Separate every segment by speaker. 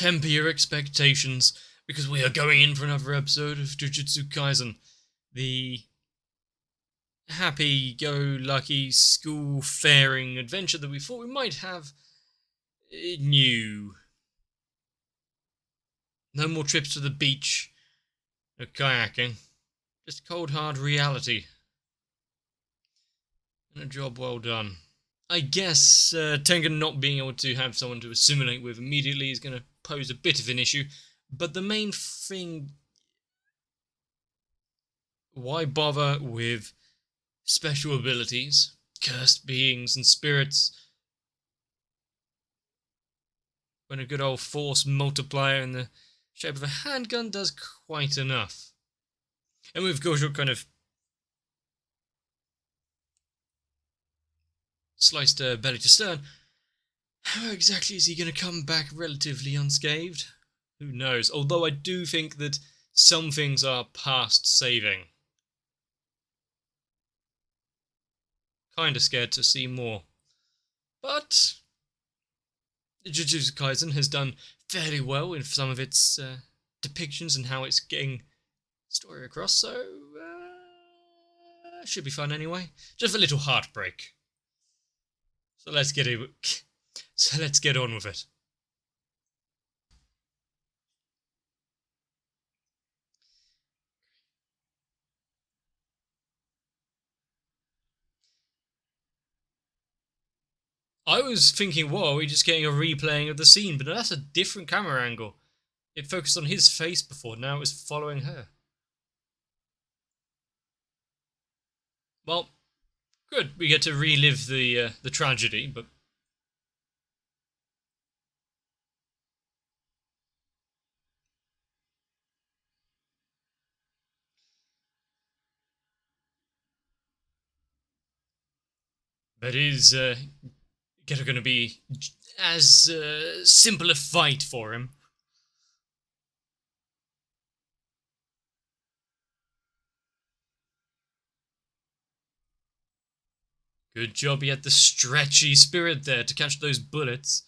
Speaker 1: temper your expectations, because we are going in for another episode of Jujutsu Kaisen, the happy-go-lucky school-faring adventure that we thought we might have new. No more trips to the beach, no kayaking, just cold hard reality. And a job well done. I guess Tengen not being able to have someone to assimilate with immediately is going to pose a bit of an issue, but the main thing, why bother with special abilities, cursed beings and spirits, when a good old force multiplier in the shape of a handgun does quite enough. And with Gojo kind of sliced belly to stern, how exactly is he going to come back relatively unscathed? Who knows? Although I do think that some things are past saving. Kinda scared to see more. But Jujutsu Kaisen has done fairly well in some of its depictions and how it's getting story across, so should be fun anyway. Just a little heartbreak. So let's get on with it. I was thinking, whoa, are we just getting a replaying of the scene? But that's a different camera angle. It focused on his face before, now it was following her. Well, good. We get to relive the tragedy, but is going to be as simple a fight for him. Good job he had the stretchy spirit there to catch those bullets.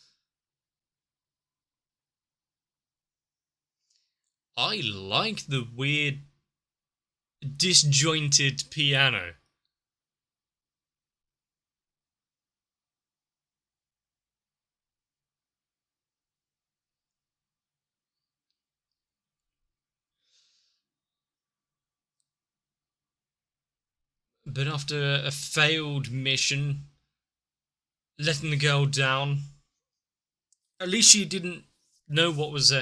Speaker 1: I like the weird, disjointed piano. But after a failed mission, letting the girl down, at least she didn't know what was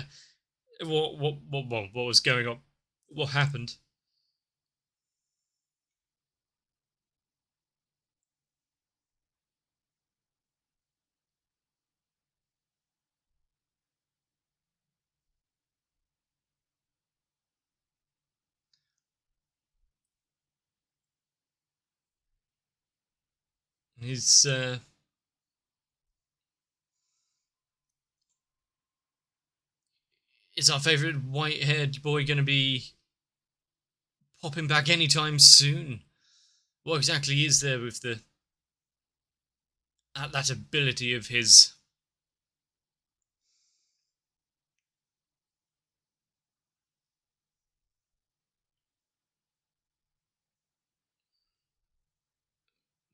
Speaker 1: what was going on, what happened. Is our favourite white-haired boy going to be popping back anytime soon? What exactly is there with that ability of his?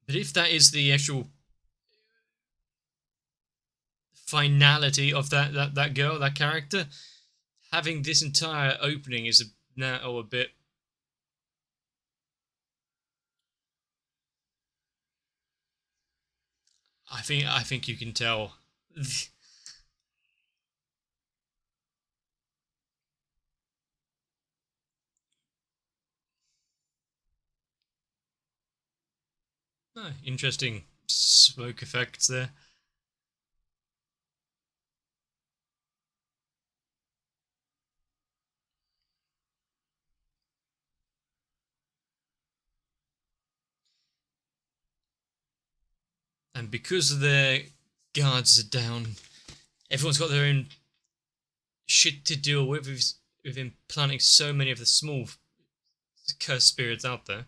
Speaker 1: But if that is the actual finality of that girl, that character, having this entire opening is now a bit. I think you can tell. Oh, interesting smoke effects there. And because their guards are down, everyone's got their own shit to deal with him planting so many of the small cursed spirits out there.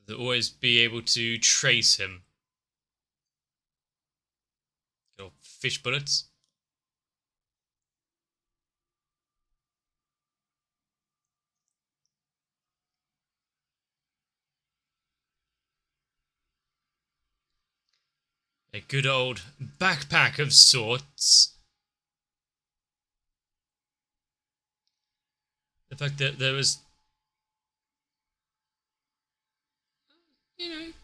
Speaker 1: They'll always be able to trace him. Or fish bullets. A good old backpack of sorts. The fact that there was,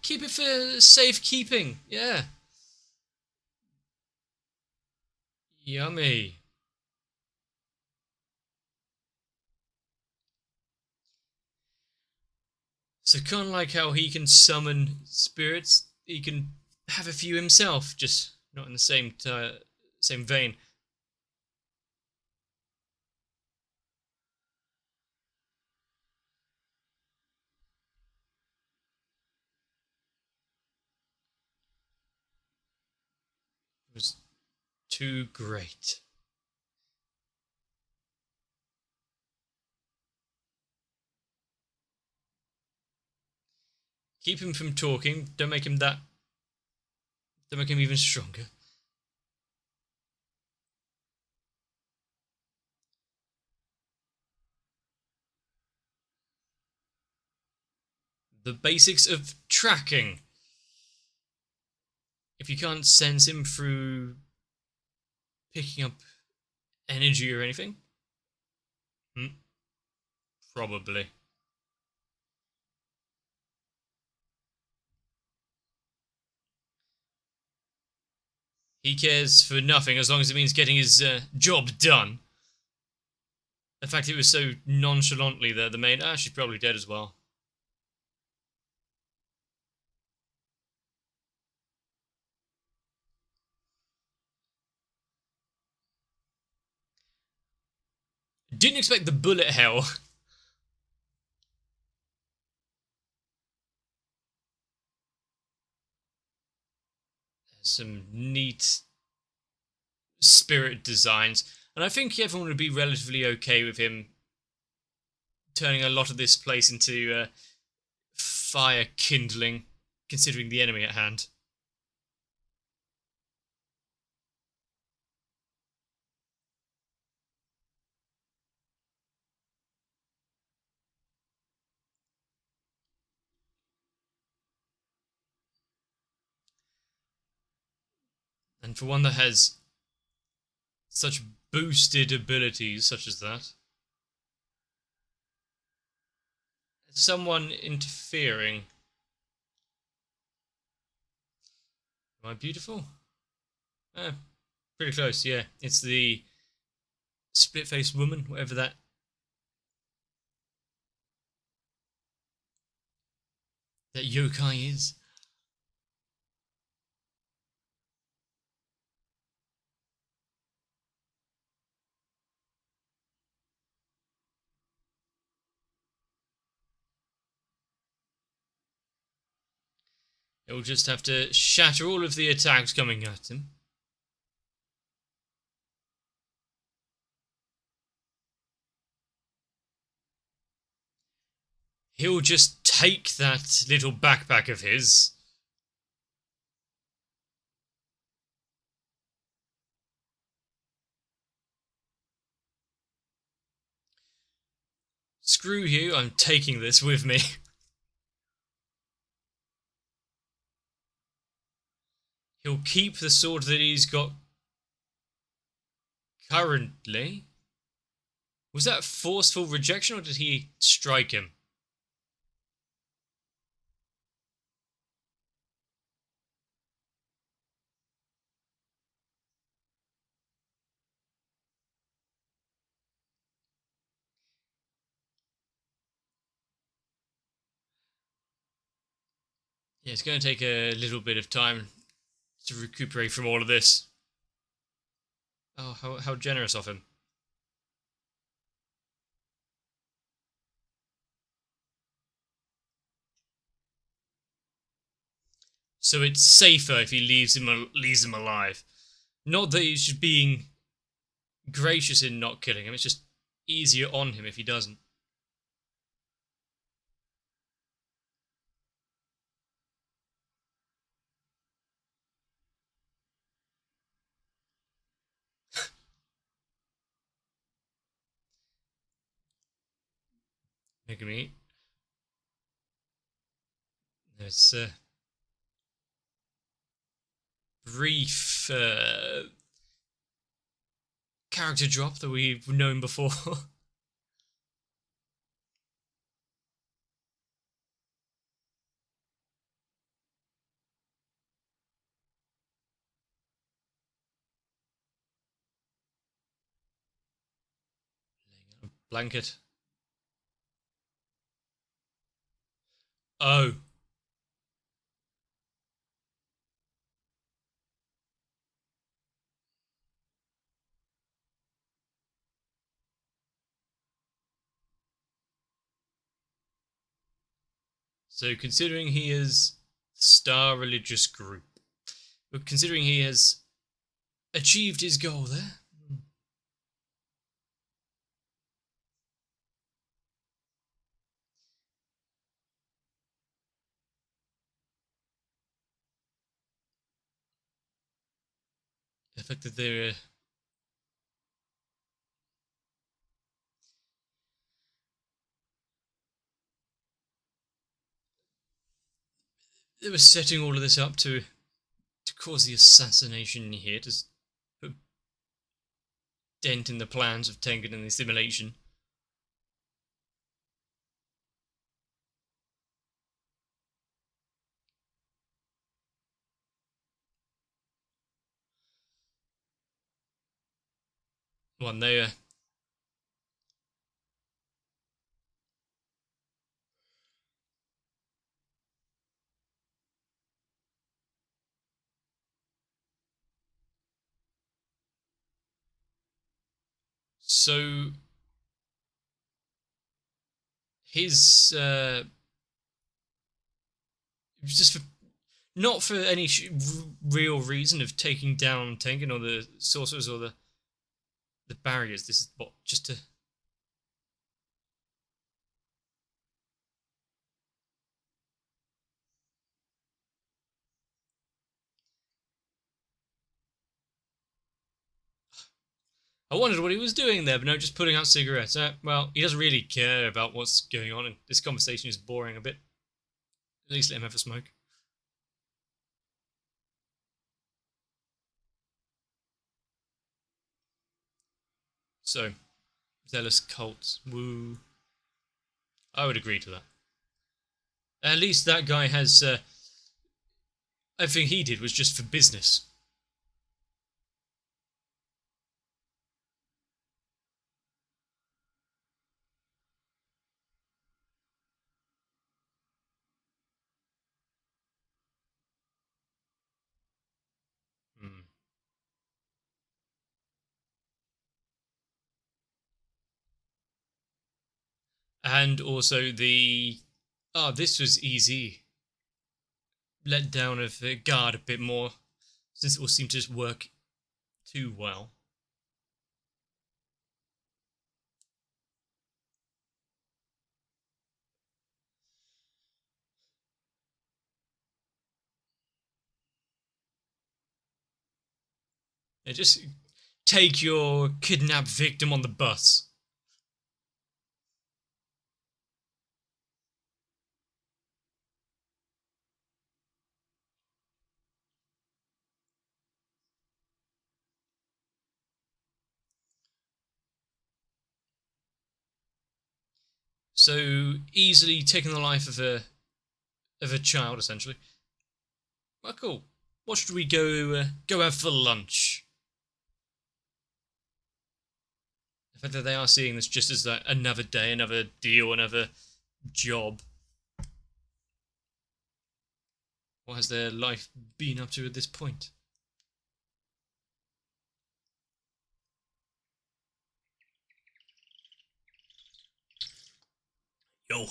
Speaker 1: keep it for safekeeping. Yeah. Yummy. So kind of like how he can summon spirits, he can have a few himself, just not in the same vein. It was too great. Keep him from talking. Don't make him even stronger. The basics of tracking. If you can't sense him through picking up energy or anything, probably. He cares for nothing as long as it means getting his job done. The fact it was so nonchalantly there, the maid, she's probably dead as well. Didn't expect the bullet hell. Some neat spirit designs, and I think everyone would be relatively okay with him turning a lot of this place into fire kindling, considering the enemy at hand. And for one that has such boosted abilities such as that, someone interfering. Am I beautiful? Pretty close, yeah. It's the split-faced woman, whatever that yokai is. He'll just have to shatter all of the attacks coming at him. He'll just take that little backpack of his. Screw you, I'm taking this with me. He'll keep the sword that he's got currently. Was that forceful rejection or did he strike him? Yeah, it's going to take a little bit of time to recuperate from all of this. Oh, how generous of him. So it's safer if he leaves him alive. Not that he's just being gracious in not killing him, it's just easier on him if he doesn't. Megami. There's a brief character drop that we've known before. Blanket. Oh. So considering he is Star Religious Group, but considering he has achieved his goal there. The fact that they were setting all of this up to cause the assassination here, to put a dent in the plans of Tengen and the assimilation. One they so his just for not for any real reason of taking down Tengen or the sorcerers or the barriers. This is what, just to. I wondered what he was doing there, but no, just putting out cigarettes. Well, he doesn't really care about what's going on, and this conversation is boring a bit. At least let him have a smoke. So, zealous cults. Woo. I would agree to that. At least that guy has. Everything he did was just for business. Hmm. And also the. Oh, this was easy. Let down of the guard a bit more, since it all seemed to just work too well. Yeah, just take your kidnapped victim on the bus. So easily taking the life of a child, essentially. Well, cool. What should we go have for lunch? The fact that they are seeing this just as like another day, another deal, another job. What has their life been up to at this point? Yo.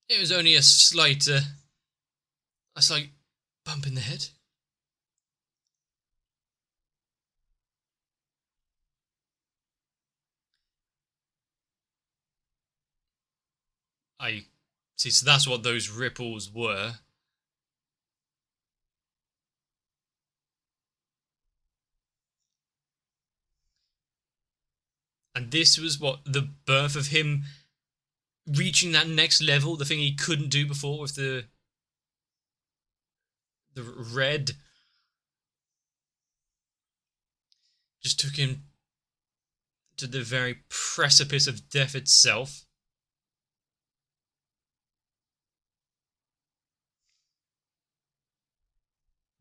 Speaker 1: It was only a slight bump in the head. I see. So that's what those ripples were. And this was what the birth of him reaching that next level, the thing he couldn't do before with the red. Just took him to the very precipice of death itself.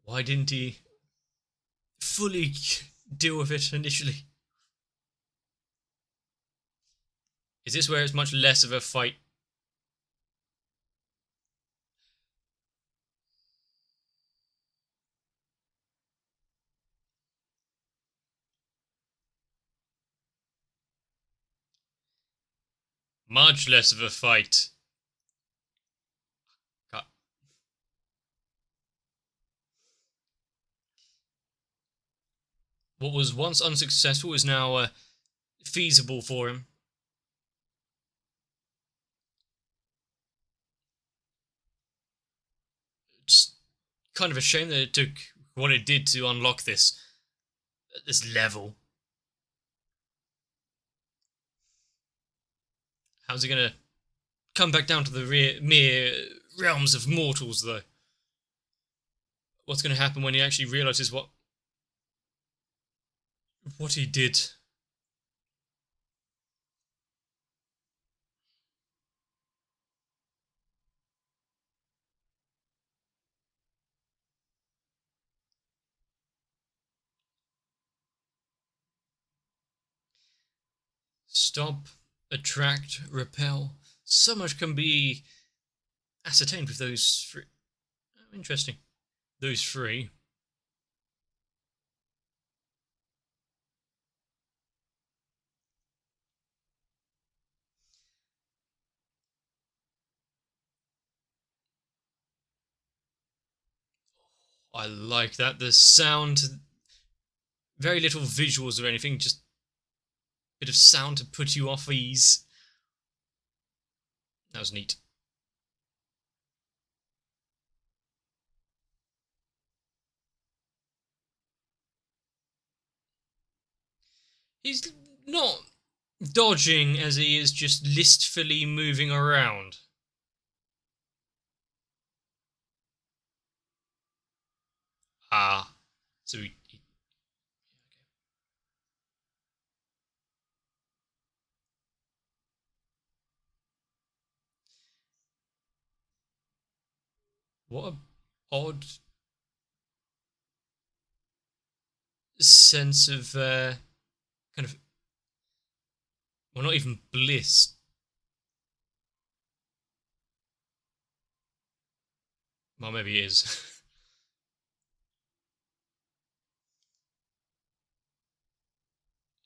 Speaker 1: Why didn't he fully deal with it initially? Is this where it's much less of a fight? Much less of a fight. God. What was once unsuccessful is now feasible for him. Just kind of a shame that it took what it did to unlock this level. How's he gonna come back down to the mere realms of mortals, though? What's gonna happen when he actually realizes what he did? Stop, attract, repel. So much can be ascertained with those three. Oh, interesting. Those three. I like that. The sound, very little visuals or anything, just a bit of sound to put you off ease. That was neat. He's not dodging as he is just listfully moving around. Ah, so he what a odd sense of kind of, well, not even bliss. Well, maybe it is.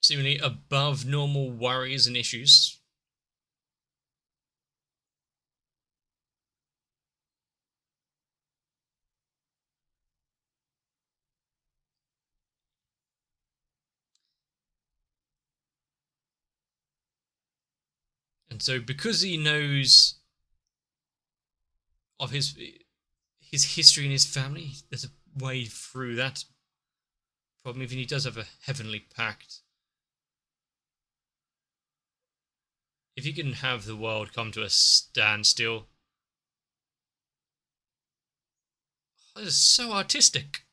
Speaker 1: Seemingly above normal worries and issues. And so, because he knows of his history and his family, there's a way through that problem. Even he does have a heavenly pact. If he can have the world come to a standstill, that is so artistic.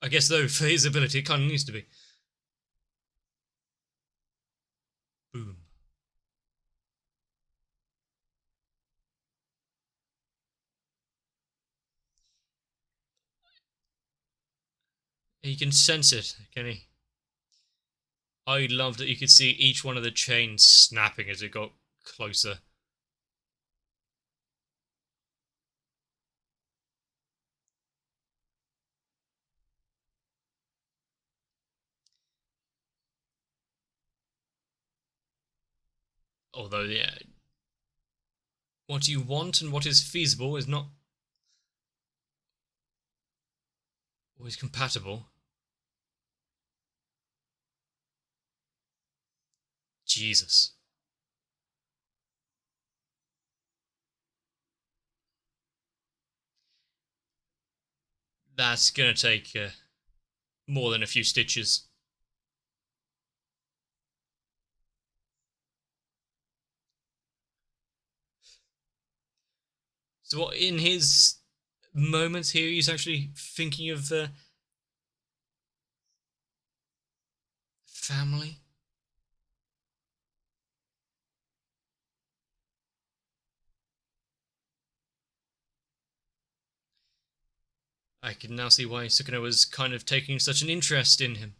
Speaker 1: I guess, though, for his ability, it kind of needs to be. Boom. He can sense it, can he? I loved that you could see each one of the chains snapping as it got closer. Although, yeah, what you want and what is feasible is not always compatible. Jesus. That's gonna take more than a few stitches. So what in his moments here, he's actually thinking of family. I can now see why Sukuna was kind of taking such an interest in him.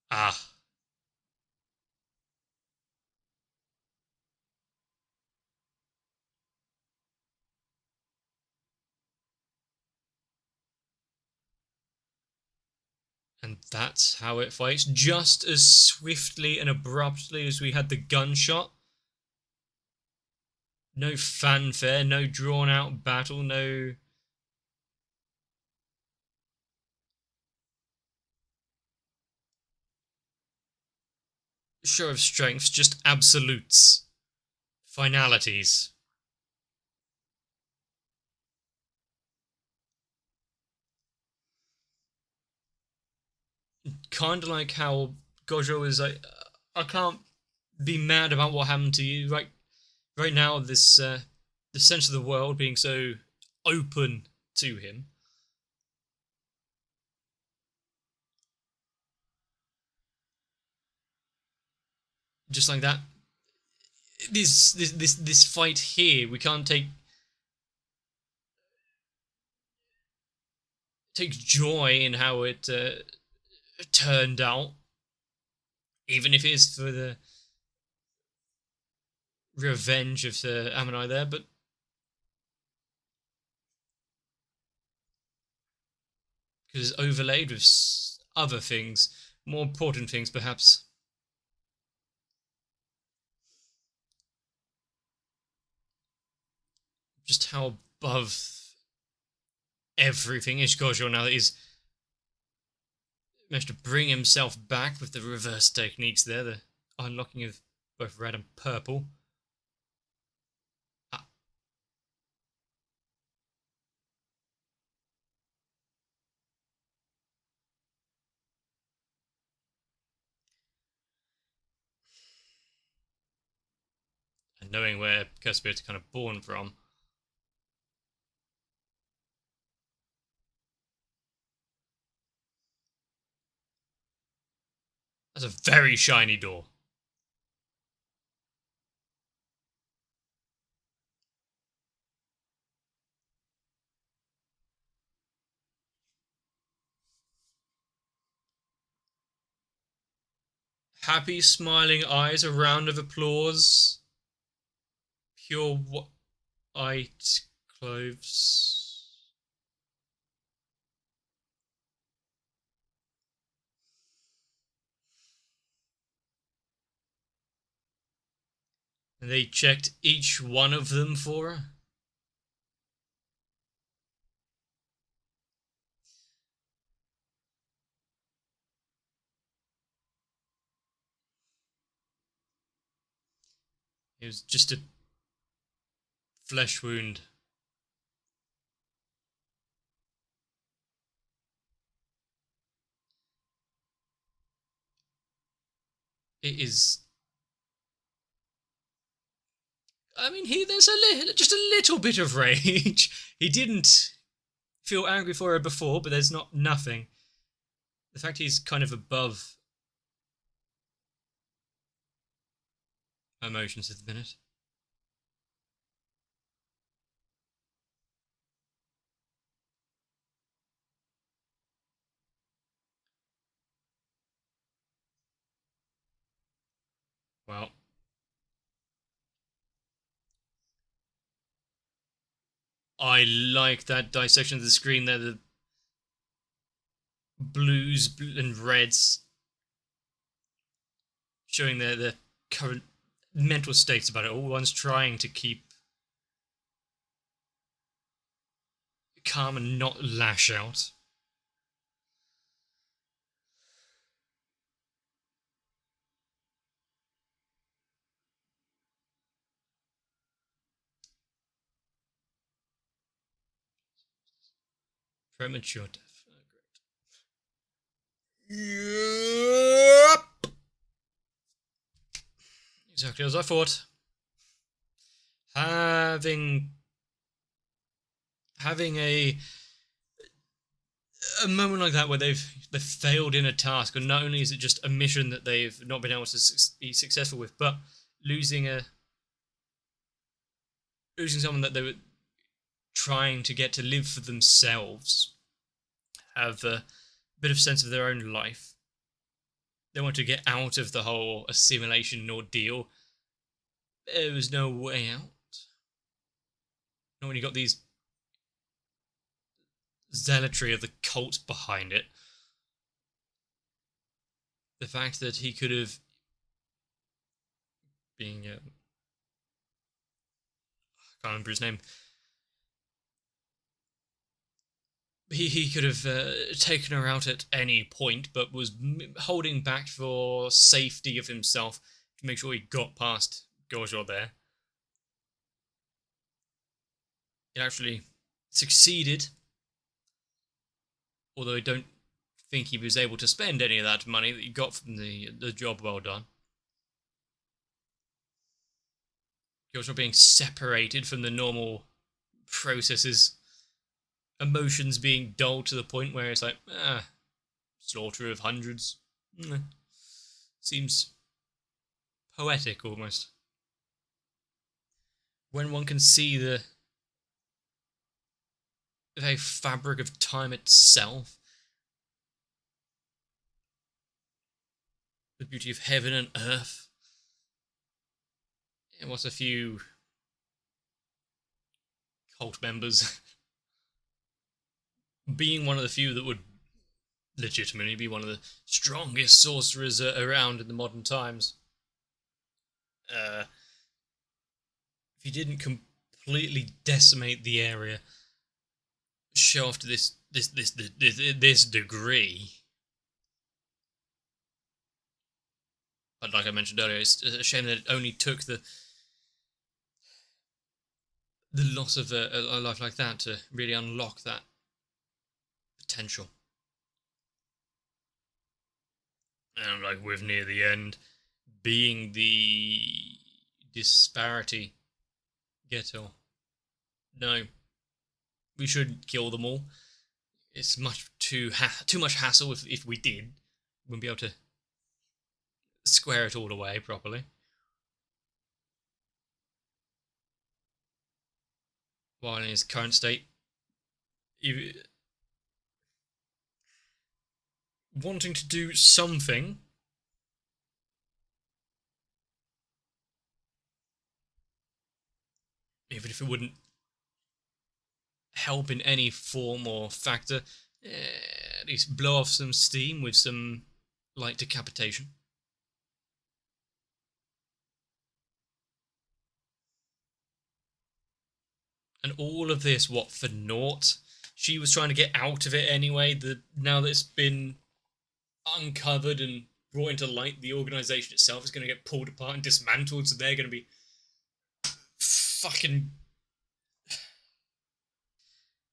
Speaker 1: Ah. And that's how it fights, just as swiftly and abruptly as we had the gunshot. No fanfare, no drawn out battle, no show of strength, just absolutes. Finalities. Kind of like how Gojo is like, I can't be mad about what happened to you. Right now, this the sense of the world being so open to him, just like that. This fight here, we can't take joy in how it turned out, even if it is for the revenge of the Ammonite there, but because it's overlaid with other things, more important things perhaps. Just how above everything is Gojo now that he's managed to bring himself back with the reverse techniques there, the unlocking of both red and purple. Ah, and knowing where Curse Spirits are kind of born from. That's a very shiny door. Happy, smiling eyes, a round of applause. Pure white clothes. And they checked each one of them for her. It was just a flesh wound. It is. I mean, there's just a little bit of rage. He didn't feel angry for her before, but there's not nothing. The fact he's kind of above emotions at the minute. Well, I like that dissection of the screen there, the blues and reds showing their current mental states about it. All one's trying to keep calm and not lash out. Premature death. Oh, great. Yep. Exactly as I thought. Having a moment like that where they've failed in a task, and not only is it just a mission that they've not been able to be successful with, but losing someone that they were trying to get to live for themselves, have a bit of sense of their own life. They want to get out of the whole assimilation ordeal. There was no way out. Not when you got these zealotry of the cult behind it. The fact that he could have been, I can't remember his name. He could have taken her out at any point, but was holding back for safety of himself to make sure he got past Gojo there. It actually succeeded, although I don't think he was able to spend any of that money that he got from the job well done. Gojo being separated from the normal processes, emotions being dulled to the point where it's like, slaughter of hundreds. Seems poetic almost. When one can see the very fabric of time itself, the beauty of heaven and earth, and what a few cult members being one of the few that would legitimately be one of the strongest sorcerers around in the modern times. If he didn't completely decimate the area, show off to this degree. But like I mentioned earlier, it's a shame that it only took the loss of a life like that to really unlock that potential. And like with near the end being the disparity ghetto. No, we should kill them all. It's much too much hassle if we did. We wouldn't be able to square it all away properly. While in his current state, wanting to do something, even if it wouldn't help in any form or factor, at least blow off some steam with some light decapitation. And all of this, what, for naught? She was trying to get out of it anyway. Now that it's been uncovered and brought into light, the organisation itself is going to get pulled apart and dismantled, so they're going to be fucking...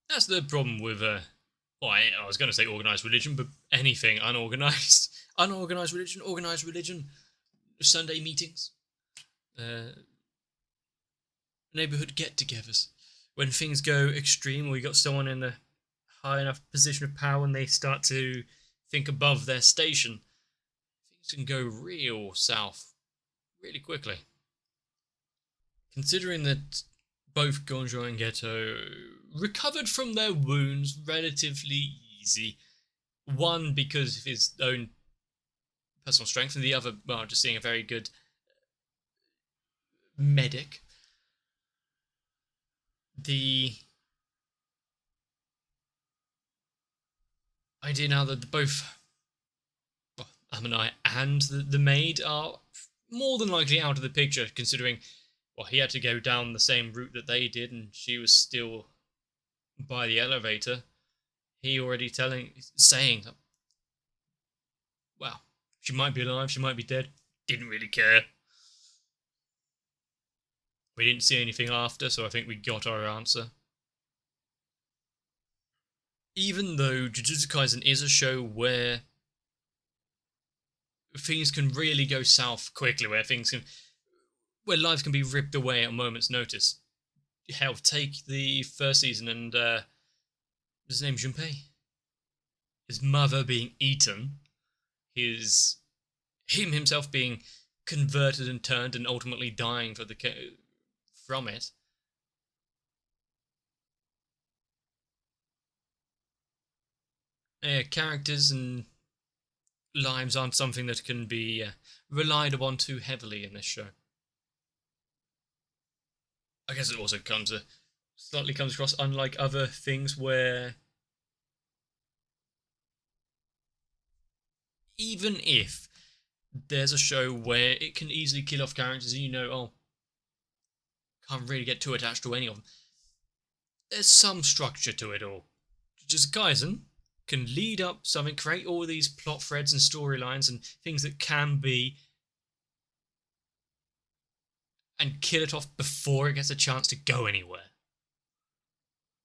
Speaker 1: That's the problem with, well, I was going to say organised religion, but anything unorganised. Unorganised religion, organised religion, Sunday meetings, neighbourhood get-togethers. When things go extreme, or you got someone in a high enough position of power and they start to think above their station, things can go real south really quickly. Considering that both Gojo and Geto recovered from their wounds relatively easy, one because of his own personal strength, and the other, well, just seeing a very good medic. The idea now that both Amanai and the maid are more than likely out of the picture, considering, well, he had to go down the same route that they did, and she was still by the elevator. He already saying, well, she might be alive, she might be dead. Didn't really care. We didn't see anything after, so I think we got our answer. Even though Jujutsu Kaisen is a show where things can really go south quickly, where lives can be ripped away at a moment's notice. Hell, take the first season and his name Junpei. His mother being eaten, him himself being converted and turned and ultimately dying from it. Characters and lives aren't something that can be relied upon too heavily in this show. I guess it also slightly comes across unlike other things where even if there's a show where it can easily kill off characters and can't really get too attached to any of them, there's some structure to it all. Jujutsu Kaisen can lead up something, create all these plot threads and storylines and things that can be, and kill it off before it gets a chance to go anywhere.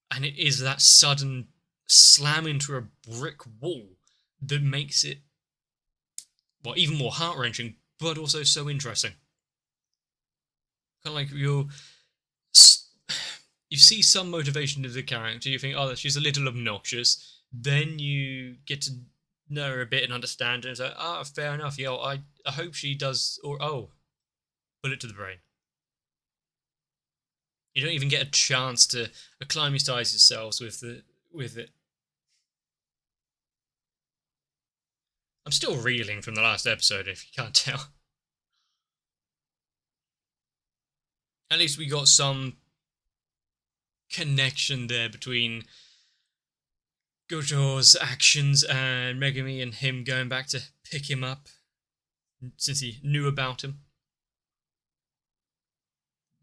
Speaker 1: And it is that sudden slam into a brick wall that makes it, even more heart-wrenching, but also so interesting. Kind of like you see some motivation of the character, you think, oh, she's a little obnoxious, then you get to know her a bit and understand her, and it's like, fair enough, I hope she does, or, bullet to the brain. You don't even get a chance to acclimatise yourselves with it. I'm still reeling from the last episode, if you can't tell. At least we got some connection there between Gojo's actions and Megumi and him going back to pick him up since he knew about him.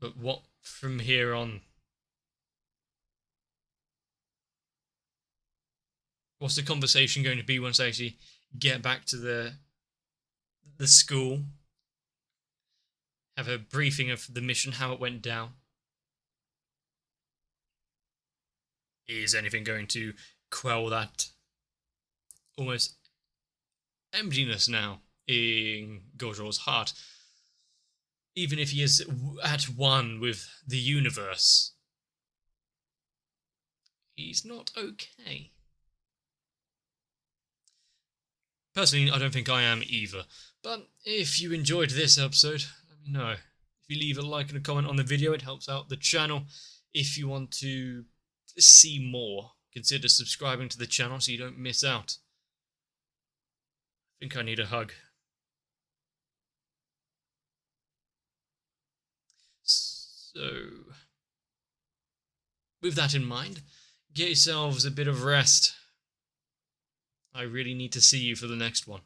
Speaker 1: But what from here on? What's the conversation going to be once I actually get back to the school? Have a briefing of the mission, how it went down. Is anything going to quell that almost emptiness now in Gojo's heart? Even if he is at one with the universe, he's not okay. Personally, I don't think I am either. But if you enjoyed this episode, let me know. If you leave a like and a comment on the video, it helps out the channel. If you want to see more, consider subscribing to the channel so you don't miss out. I think I need a hug. So, with that in mind, get yourselves a bit of rest. I really need to see you for the next one.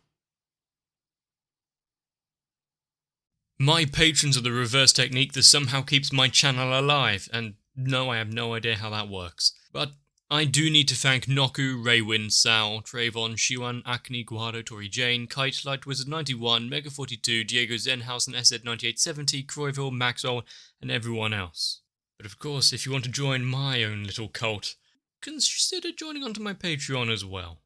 Speaker 1: My patrons are the reverse technique that somehow keeps my channel alive, and no, I have no idea how that works. But I do need to thank Noku, Raywin, Sal, Trayvon, Shiwan, Acne, Guado, Tori Jane, Kite, Light Wizard 91, Mega 42, Diego Zenhausen, SZ 9870, Croyville, Maxwell, and everyone else. But of course, if you want to join my own little cult, consider joining onto my Patreon as well.